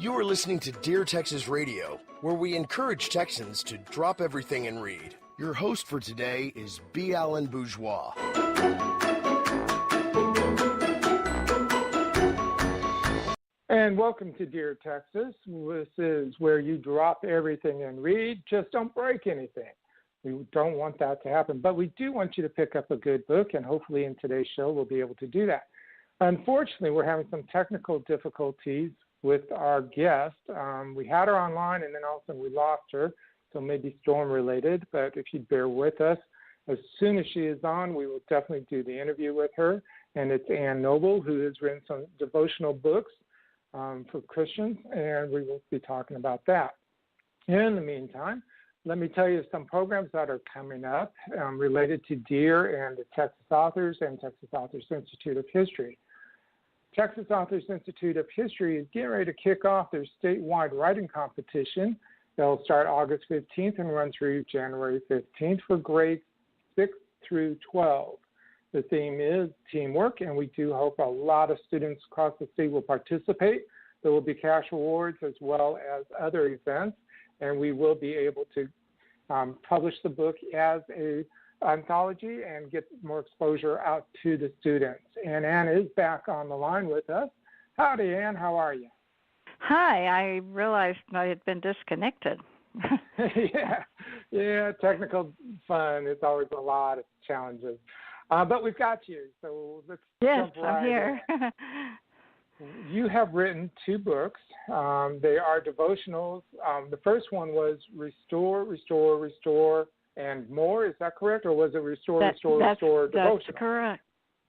You are listening to Dear Texas Radio, where we encourage Texans to drop everything and read. Your host for today is B. Allen Bourgeois. And welcome to Dear Texas. This is where you drop everything and read. Just don't break anything. We don't want that to happen, but we do want you to pick up a good book, and hopefully in today's show we'll be able to do that. Unfortunately, we're having some technical difficulties with our guest. We had her online, and then also we lost her, so maybe storm-related, but if you'd bear with us, as soon as she is on, we will definitely do the interview with her, and it's Ann Noble, who has written some devotional books for Christians, and we will be talking about that. In the meantime, let me tell you some programs that are coming up related to DEAR and the Texas Authors and Texas Authors Institute of History. Texas Authors Institute of History is getting ready to kick off their statewide writing competition. They'll start August 15th and run through January 15th for grades 6 through 12. The theme is teamwork, and we do hope a lot of students across the state will participate. There will be cash awards as well as other events, and we will be able to publish the book as an anthology and get more exposure out to the students. And Ann is back on the line with us. Howdy, Ann. How are you? Hi. I realized I had been disconnected. Yeah, technical fun. It's always a lot of challenges. But we've got you, so let's jump right I'm here. You have written 2 books. They are devotionals. The first one was Restore, Restore, Restore, and More. Is that correct? Or was it Restore, Restore, Restore, Devotional? That's correct.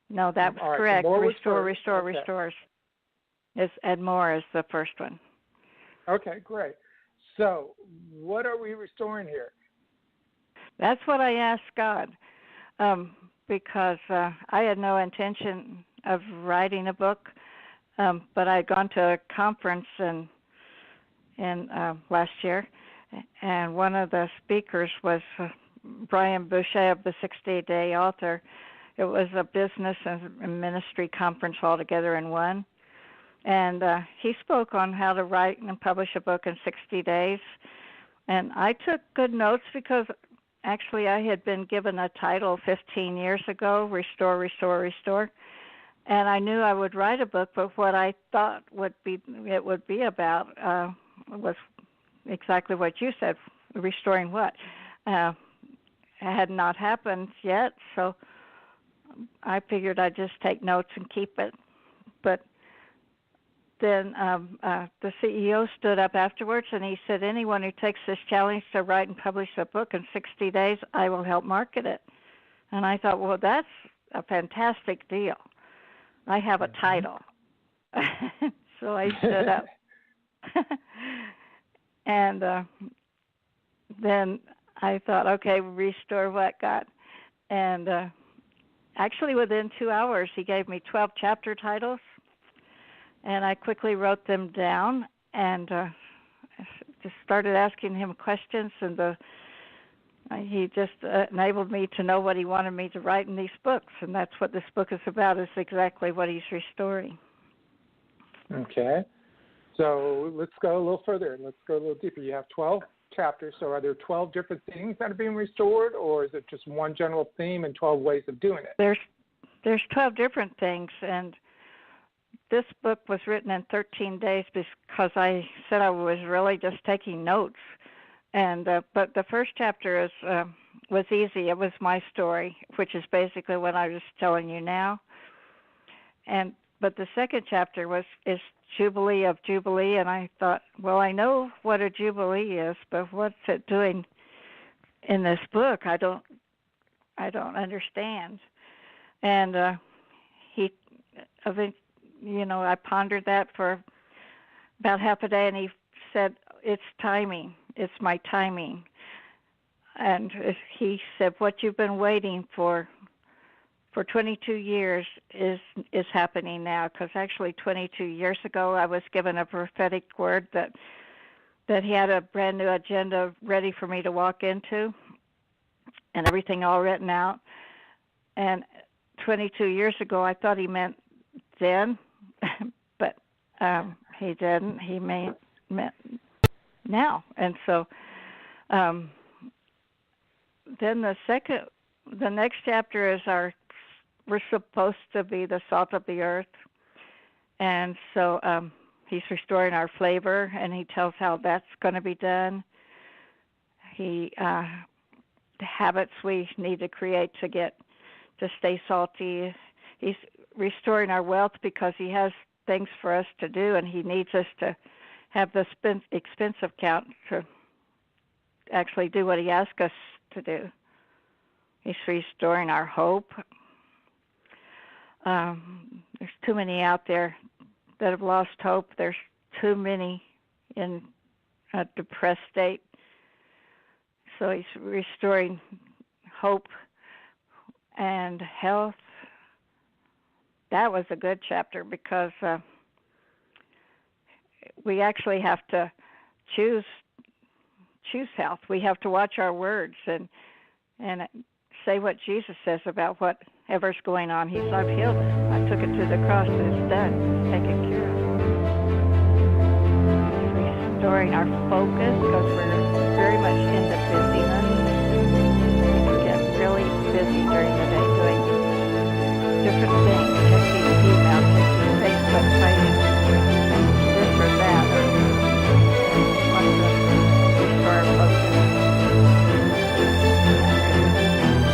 No, that was correct. So Restore, Restores. And More is the first one. Okay, great. So what are we restoring here? That's what I asked God, because I had no intention of writing a book. But I had gone to a conference in last year, and one of the speakers was Brian Boucher of the 60-Day Author. It was a business and ministry conference all together in one. And he spoke on how to write and publish a book in 60 days. And I took good notes because actually I had been given a title 15 years ago, Restore, Restore, Restore. And I knew I would write a book, but what I thought it would be about was exactly what you said, restoring what? It had not happened yet, so I figured I'd just take notes and keep it. But then the CEO stood up afterwards, and he said, anyone who takes this challenge to write and publish a book in 60 days, I will help market it. And I thought, well, that's a fantastic deal. I have a title. So I stood up. And then I thought, okay, restore what, God? And actually within 2 hours, he gave me 12 chapter titles. And I quickly wrote them down and just started asking him questions. And he just enabled me to know what he wanted me to write in these books, and that's what this book is about, is exactly what he's restoring. Okay. So let's go a little further. Let's go a little deeper. You have 12 chapters, so are there 12 different things that are being restored, or is it just one general theme and 12 ways of doing it? There's 12 different things, and this book was written in 13 days because I said I was really just taking notes. And but the first chapter was easy. It was my story, which is basically what I was telling you now. But the second chapter is Jubilee of Jubilee, and I thought, well, I know what a Jubilee is, but what's it doing in this book? I don't understand. And I pondered that for about half a day, and he said, it's timing. It's my timing. And he said, what you've been waiting for 22 years is happening now, because actually 22 years ago I was given a prophetic word that he had a brand new agenda ready for me to walk into and everything all written out. And 22 years ago I thought he meant then, but he didn't. He now. And so then the next chapter is we're supposed to be the salt of the earth. And so he's restoring our flavor, and he tells how that's going to be done. The habits we need to create to stay salty. He's restoring our wealth because he has things for us to do, and he needs us to have the expense account to actually do what he asks us to do. He's restoring our hope. There's too many out there that have lost hope. There's too many in a depressed state. So he's restoring hope and health. That was a good chapter because we actually have to choose health. We have to watch our words and say what Jesus says about whatever's going on. He said, I've healed it. I took it to the cross and it's done. It's taken care of. He's restoring our focus because we're very much into busyness. We get really busy during the day doing different things, checking email, checking Facebook, fighting this or that, or want to restore our focus.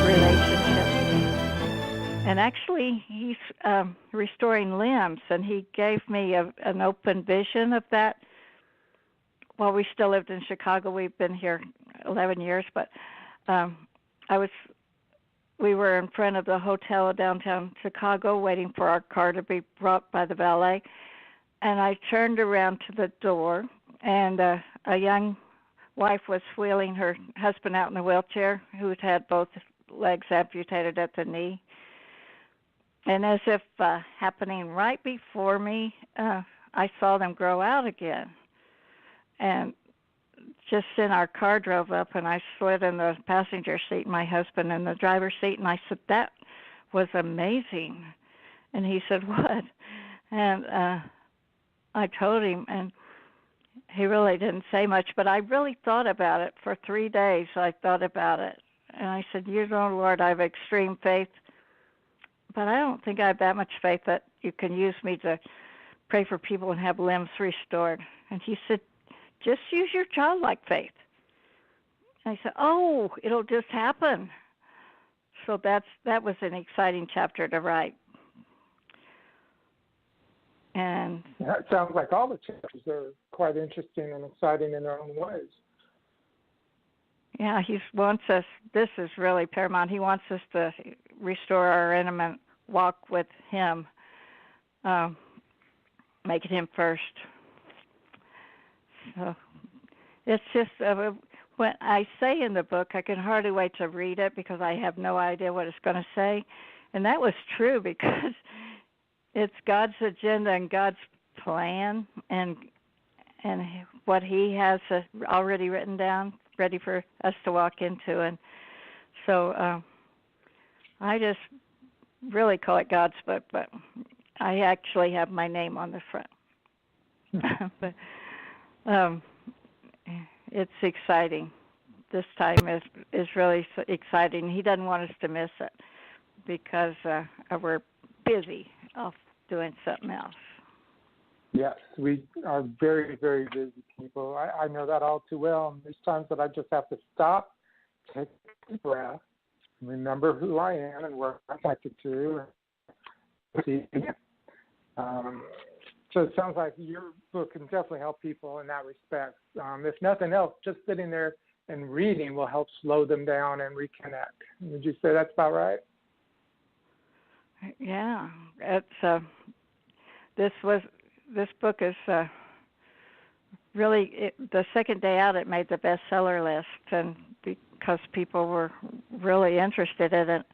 Relationships. And actually, he's restoring limbs, and he gave me an open vision of that. Well, we still lived in Chicago. We've been here 11 years, but we were in front of the hotel downtown Chicago waiting for our car to be brought by the valet. And I turned around to the door, and a young wife was wheeling her husband out in a wheelchair who'd had both legs amputated at the knee. And as if happening right before me, I saw them grow out again. And just then our car drove up, and I slid in the passenger seat, my husband in the driver's seat, and I said, that was amazing. And he said, what? And I told him, and he really didn't say much, but I really thought about it. For 3 days I thought about it. And I said, you know, Lord, I have extreme faith, but I don't think I have that much faith that you can use me to pray for people and have limbs restored. And he said, just use your childlike faith. And I said, oh, it'll just happen. So that was an exciting chapter to write. And yeah, it sounds like all the chapters are quite interesting and exciting in their own ways. Yeah, he wants us, this is really paramount, he wants us to restore our intimate walk with him, making him first. So it's just, when I say in the book, I can hardly wait to read it because I have no idea what it's going to say. And that was true because it's God's agenda and God's plan and what he has already written down, ready for us to walk into. And so I just really call it God's book, but I actually have my name on the front. But it's exciting. This time is really exciting. He doesn't want us to miss it because we're busy off doing something else. Yes, we are very, very busy people. I know that all too well. And there's times that I just have to stop, take a deep breath, remember who I am and where I'm connected to, and see again. So it sounds like your book can definitely help people in that respect. If nothing else, just sitting there and reading will help slow them down and reconnect. Would you say that's about right? Yeah, it's this book is really the second day out. It made the bestseller list, and because people were really interested in it,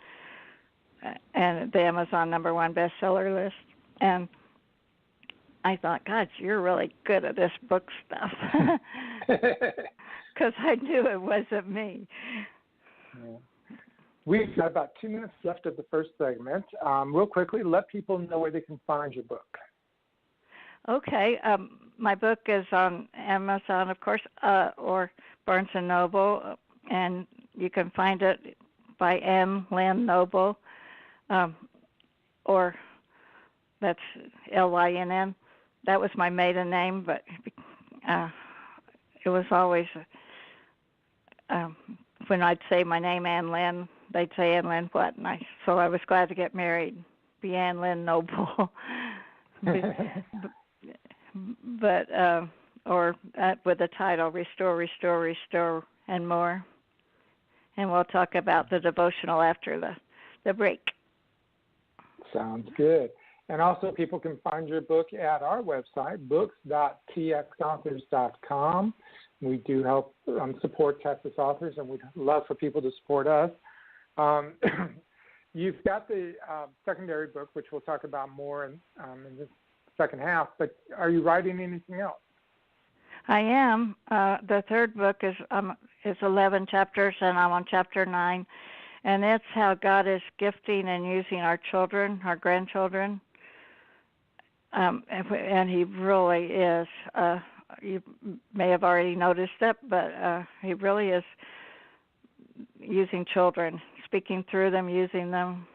and the Amazon #1 bestseller list, and I thought, God, you're really good at this book stuff, because I knew it wasn't me. Yeah. We've got about 2 minutes left of the first segment. Real quickly, let people know where they can find your book. Okay. My book is on Amazon, of course, or Barnes and Noble, and you can find it by Anne Lynn Noble, or that's Lynn. That was my maiden name, but it was always when I'd say my name, Anne Lynn, they'd say Anne Lynn what? So I was glad to get married, be Anne Lynn Noble. but or with the title Restore, Restore, Restore, and More. And we'll talk about the devotional after the break. Sounds good. And also, people can find your book at our website, books.txauthors.com. We do help support Texas authors, and we'd love for people to support us. You've got the secondary book, which we'll talk about more in the second half, but are you writing anything else? I am. The third book is 11 chapters, and I'm on chapter 9, and it's how God is gifting and using our children, our grandchildren, and He really is. You may have already noticed it, but He really is using children, speaking through them, using them,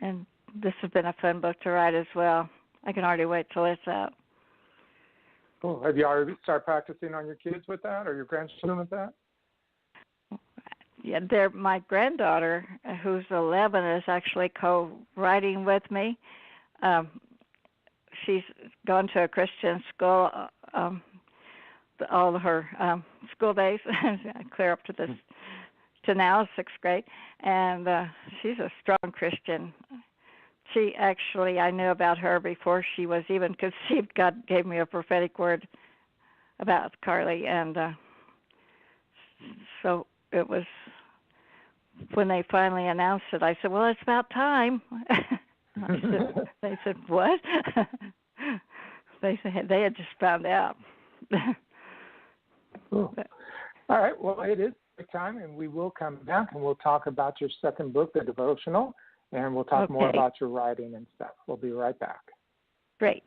and this has been a fun book to write as well. I can already wait till it's out. Cool. Have you already started practicing on your kids with that, or your grandchildren with that? Yeah, my granddaughter, who's 11, is actually co-writing with me. She's gone to a Christian school all her school days, clear up to now, 6th grade, and she's a strong Christian. She actually, I knew about her before she was even conceived. God gave me a prophetic word about Carly, and so it was when they finally announced it. I said, "Well, it's about time." They said, "What?" They said they had just found out. Cool. All right. Well, it is time, and we will come back and we'll talk about your second book, the devotional. And we'll talk more about your writing and stuff. We'll be right back. Great.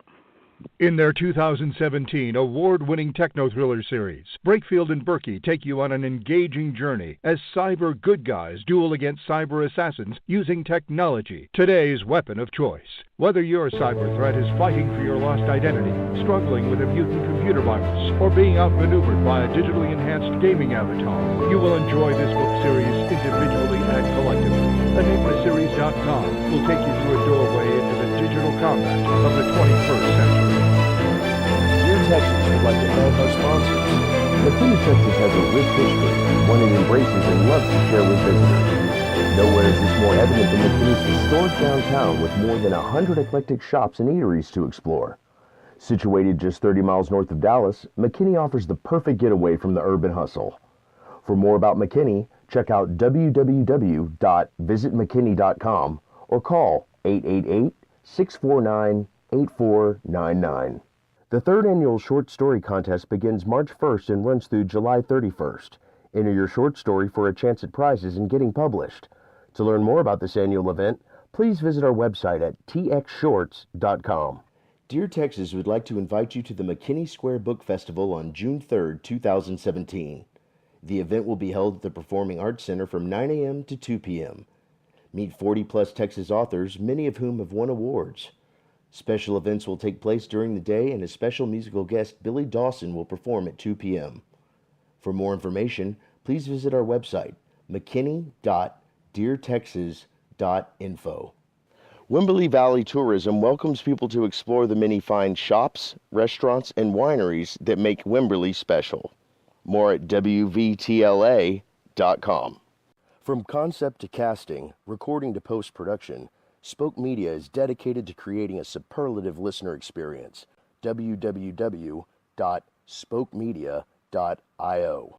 In their 2017 award-winning techno-thriller series, Brakefield and Berkey take you on an engaging journey as cyber good guys duel against cyber assassins using technology, today's weapon of choice. Whether your cyber threat is fighting for your lost identity, struggling with a mutant computer virus, or being outmaneuvered by a digitally enhanced gaming avatar, you will enjoy this book series individually and collectively. EnigmaSeries.com will take you through a doorway into the digital combat of the 21st century. Dear Texas would like to thank our sponsors. McKinney, Texas has a rich history, one it embraces and loves to share with visitors. Nowhere is this more evident than McKinney's historic downtown with more than 100 eclectic shops and eateries to explore. Situated just 30 miles north of Dallas, McKinney offers the perfect getaway from the urban hustle. For more about McKinney, check out www.visitmckinney.com or call 888-649-8499. The third annual short story contest begins March 1st and runs through July 31st. Enter your short story for a chance at prizes and getting published. To learn more about this annual event, please visit our website at txshorts.com. Dear Texas would like to invite you to the McKinney Square Book Festival on June 3rd, 2017. The event will be held at the Performing Arts Center from 9 a.m. to 2 p.m. Meet 40-plus Texas authors, many of whom have won awards. Special events will take place during the day, and a special musical guest, Billy Dawson, will perform at 2 p.m. For more information, please visit our website, mckinney.deartexas.info. Wimberley Valley Tourism welcomes people to explore the many fine shops, restaurants, and wineries that make Wimberley special. More at wvtla.com. From concept to casting, recording to post-production, Spoke Media is dedicated to creating a superlative listener experience. www.spokemedia.io.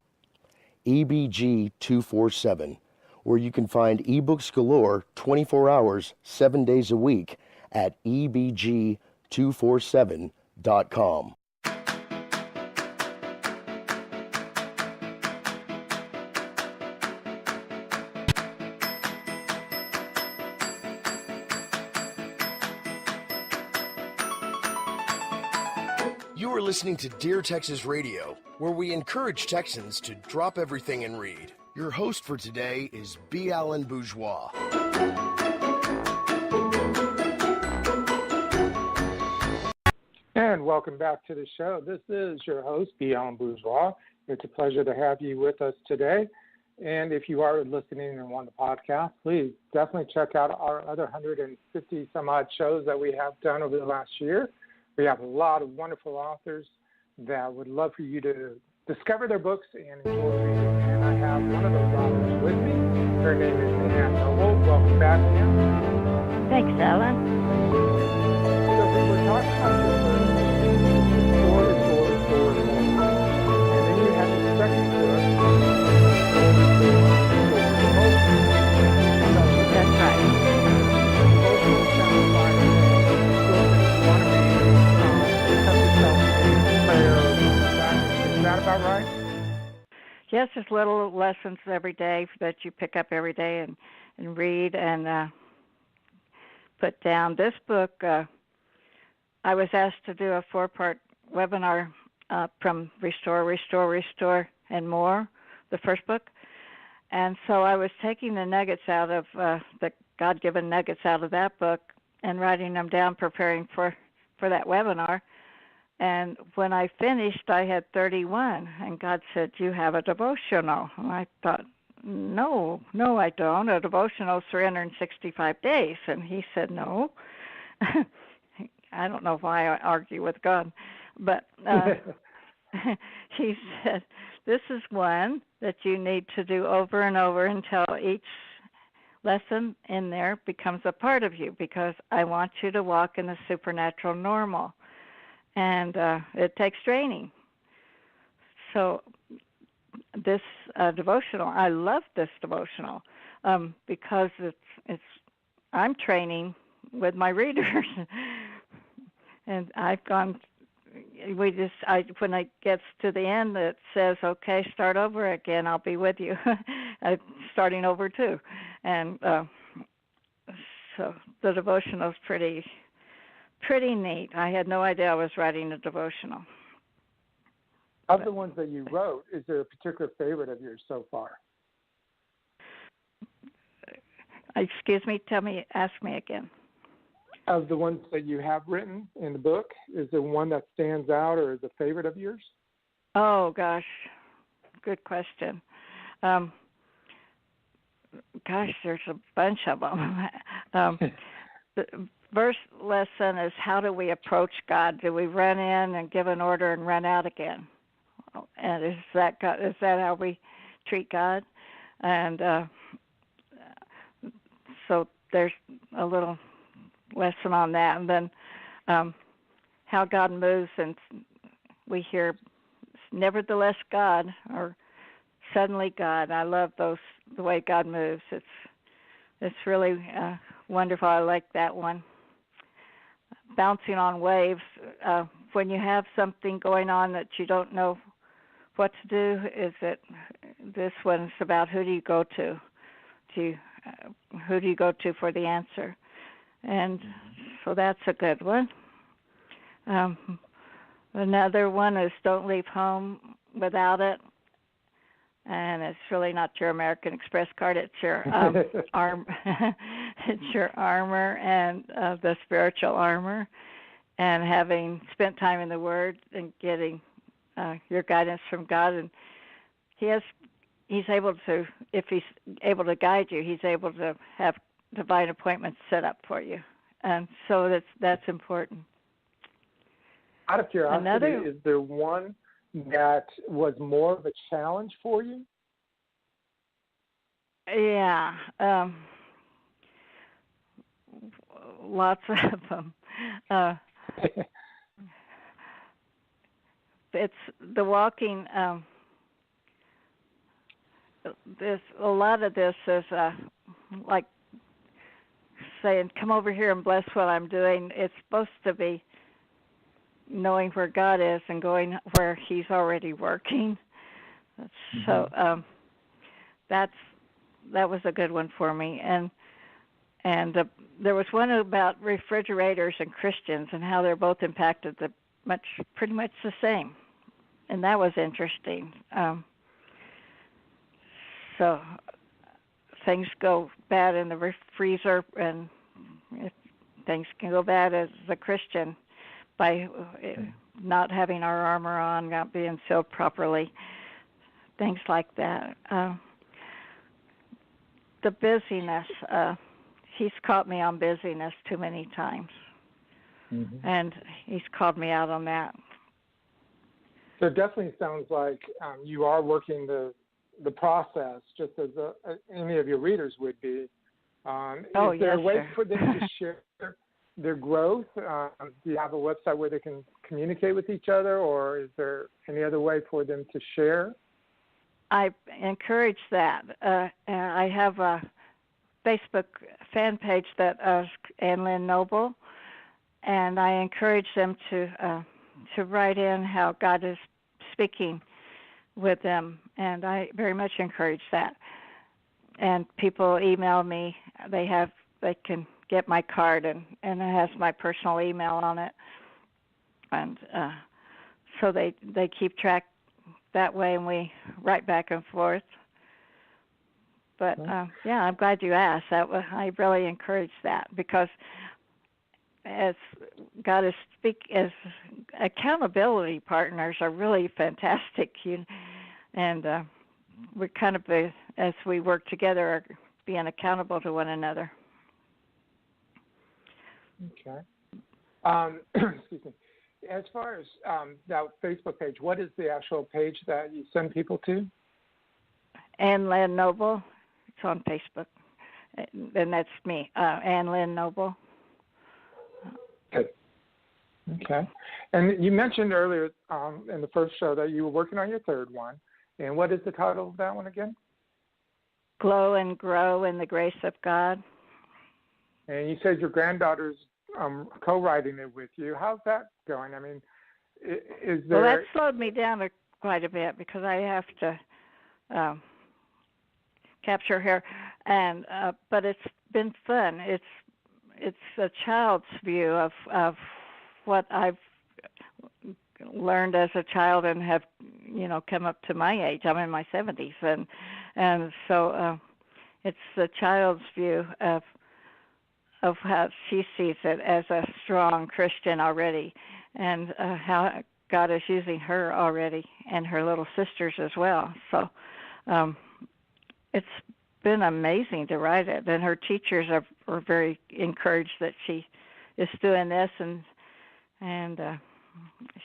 EBG 247, where you can find ebooks galore 24 hours, 7 days a week at ebg247.com. You are listening to Dear Texas Radio, where we encourage Texans to drop everything and read. Your host for today is B. Allen Bourgeois. And welcome back to the show. This is your host, B. Allen Bourgeois. It's a pleasure to have you with us today. And if you are listening and want the podcast, please definitely check out our other 150 some odd shows that we have done over the last year. We have a lot of wonderful authors that would love for you to discover their books and enjoy reading. And I have one of those authors with me. Her name is Ann Noble. Welcome back, Ann. Thanks, Alan. So we were talking about your first book, and then you have the second book, That's right. Emotional sounds like want to be prayer. Is that about right? Yes, there's little lessons every day that you pick up every day and read and put down. This book, I was asked to do a 4-part webinar from Restore, and More, the first book. And so I was taking the nuggets out of the God-given nuggets out of that book and writing them down, preparing for that webinar. And when I finished, I had 31. And God said, "You have a devotional." And I thought, no, I don't. A devotional is 365 days. And he said, no. I don't know why I argue with God. But he said, this is one that you need to do over and over until each lesson in there becomes a part of you, because I want you to walk in the supernatural normal. And it takes training. So this devotional, I love this devotional because it's I'm training with my readers. And I've gone, when it gets to the end, it says, okay, start over again. I'll be with you. I'm starting over too. And so the devotional is pretty neat. I had no idea I was writing a devotional. Of the ones that you wrote, is there a particular favorite of yours so far? Excuse me, ask me again. Of the ones that you have written in the book, is there one that stands out or is a favorite of yours? Oh, gosh, good question. There's a bunch of them. The first lesson is, how do we approach God? Do we run in and give an order and run out again? And is that how we treat God? And so there's a little lesson on that. And then how God moves, and we hear nevertheless God or suddenly God. I love the way God moves. It's really wonderful. I like that one. Bouncing on waves. When you have something going on that you don't know what to do, this one's about who do you go to? Who do you go to for the answer? And so that's a good one. Another one is don't leave home without it. And it's really not your American Express card. It's your it's your armor and the spiritual armor. And having spent time in the Word and getting your guidance from God, and He's able to, if He's able to guide you, He's able to have divine appointments set up for you, and so that's important. Out of curiosity, is there one that was more of a challenge for you? Yeah, lots of them. It's the walking. A lot of this is like saying, "Come over here and bless what I'm doing." It's supposed to be knowing where God is and going where He's already working. So that was a good one for me. And there was one about refrigerators and Christians and how they're both impacted pretty much the same, and that was interesting. So things go bad in the freezer, and things can go bad as a Christian by not having our armor on, not being sealed properly, things like that. The busyness, he's caught me on busyness too many times, and he's called me out on that. So it definitely sounds like you are working the process just as any of your readers would be. Is there a way for them to share their growth? Do you have a website where they can communicate with each other, or is there any other way for them to share? I encourage that. I have a Facebook fan page that is Ann Lynn Noble, and I encourage them to write in how God is speaking with them, and I very much encourage that. And people email me. They can get my card, and it has my personal email on it, and so they keep track that way, and we write back and forth. But yeah, I'm glad you asked. I really encourage that, because as God is as accountability partners are really fantastic, and we're kind of as we work together, are being accountable to one another. Okay. Excuse me. As far as that Facebook page, what is the actual page that you send people to? Ann Lynn Noble. It's on Facebook, and that's me, Ann Lynn Noble. Good. Okay. And you mentioned earlier in the first show that you were working on your third one. And what is the title of that one again? Glow and Grow in the Grace of God. And you said your granddaughter's co-writing it with you. How's that going? I mean, is there... Well, that slowed me down quite a bit, because I have to capture her, and but it's been fun. It's a child's view of what I've learned as a child and have come up to my age. I'm in my 70s, and so it's the child's view of how she sees it as a strong Christian already, and how God is using her already, and her little sisters as well. So it's been amazing to write it, and her teachers are very encouraged that she is doing this, and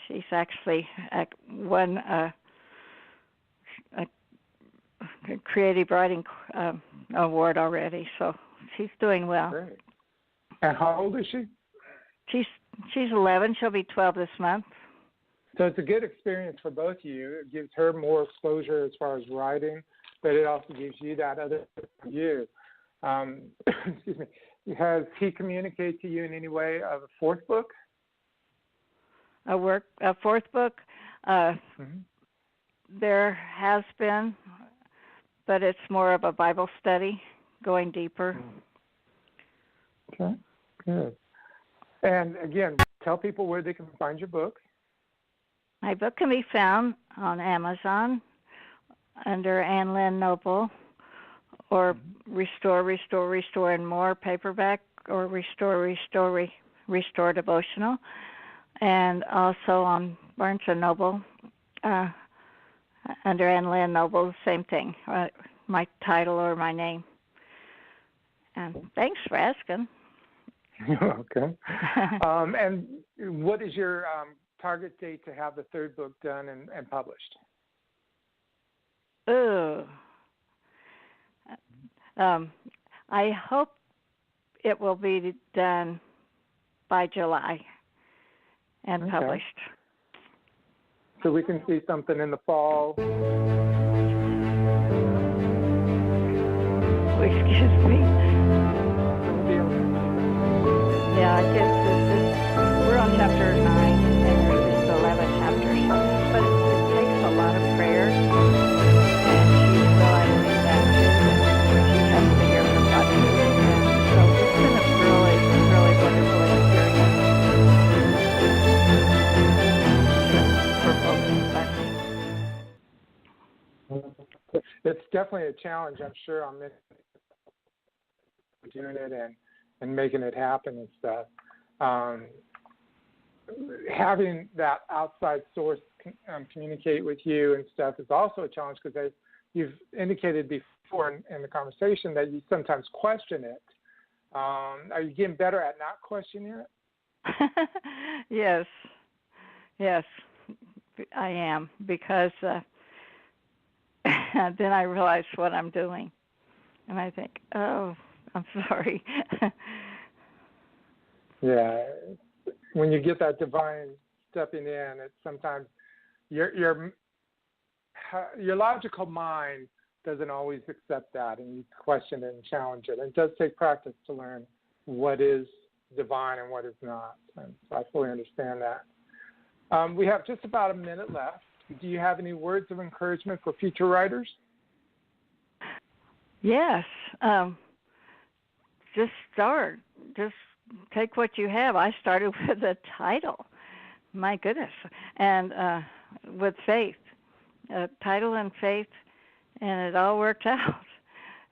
she's actually won a creative writing award already. So she's doing well. Great. And how old is she? She's 11. She'll be 12 this month. So it's a good experience for both of you. It gives her more exposure as far as writing, but it also gives you that other view. Excuse me. Has he communicated to you in any way of a fourth book? A fourth book? There has been, but it's more of a Bible study, going deeper. Okay, good. And again, tell people where they can find your book. My book can be found on Amazon under Ann Lynn Noble, or Restore, Restore, Restore and More paperback, or Restore devotional, and also on Barnes & Noble under Ann Lynn Noble, same thing, my title or my name. And thanks for asking. You're welcome. And what is your target date to have the third book done and published? I hope it will be done by July and published. So we can see something in the fall. Excuse me. Yeah, I guess we're on chapter 9, and there's 11 chapters. But it takes a lot of prayer, and she's realizing that too. She has to hear from God too. And so it's been a really, really wonderful experience. It's definitely a challenge, I'm sure, on doing it and making it happen and stuff. Having that outside source communicate with you and stuff is also a challenge, because you've indicated before in the conversation that you sometimes question it. Are you getting better at not questioning it? Yes, I am, because then I realize what I'm doing, and I think, oh, I'm sorry. Yeah, when you get that divine stepping in, it's sometimes your logical mind doesn't always accept that, and you question it and challenge it. And it does take practice to learn what is divine and what is not. And so I fully understand that. We have just about a minute left. Do you have any words of encouragement for future writers? Yes. Just start. Just take what you have. I started with a title. My goodness. And with faith. Title and faith, and it all worked out.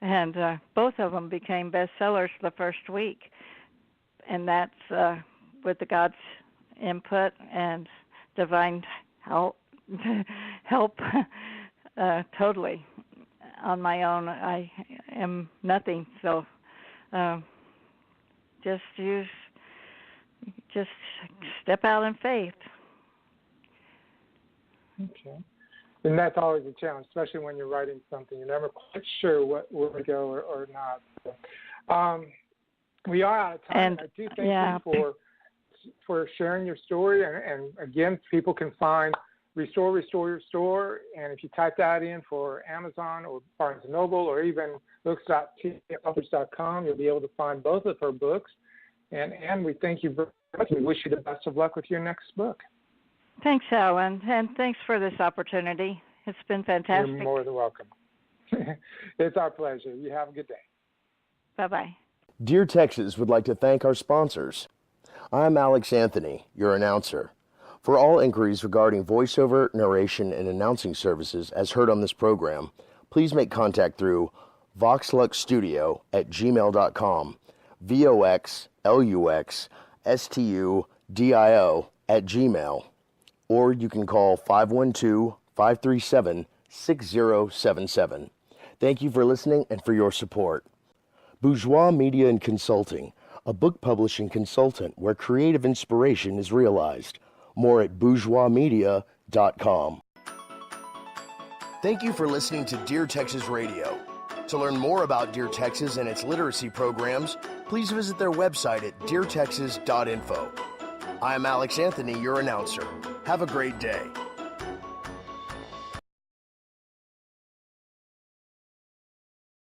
And both of them became bestsellers the first week. And that's with the God's input and divine help. Totally. On my own, I am nothing. So just step out in faith. Okay. And that's always a challenge, especially when you're writing something. You're never quite sure where to go or not. So, we are out of time. And I do thank you for sharing your story. And again, people can find Restore Your Store. And if you type that in for Amazon or Barnes & Noble or even books.tpublishers.com, you'll be able to find both of her books. And we thank you very much. We wish you the best of luck with your next book. Thanks, Alan, and thanks for this opportunity. It's been fantastic. You're more than welcome. It's our pleasure. You have a good day. Bye-bye. Dear Texas would like to thank our sponsors. I'm Alex Anthony, your announcer. For all inquiries regarding voiceover, narration, and announcing services as heard on this program, please make contact through voxluxstudio@gmail.com, voxluxstudio@gmail, or you can call 512-537-6077. Thank you for listening and for your support. Bourgeois Media and Consulting, a book publishing consultant where creative inspiration is realized. More at bourgeoismedia.com. Thank you for listening to Dear Texas Radio. To learn more about Dear Texas and its literacy programs, please visit their website at deartexas.info. I am Alex Anthony, your announcer. Have a great day.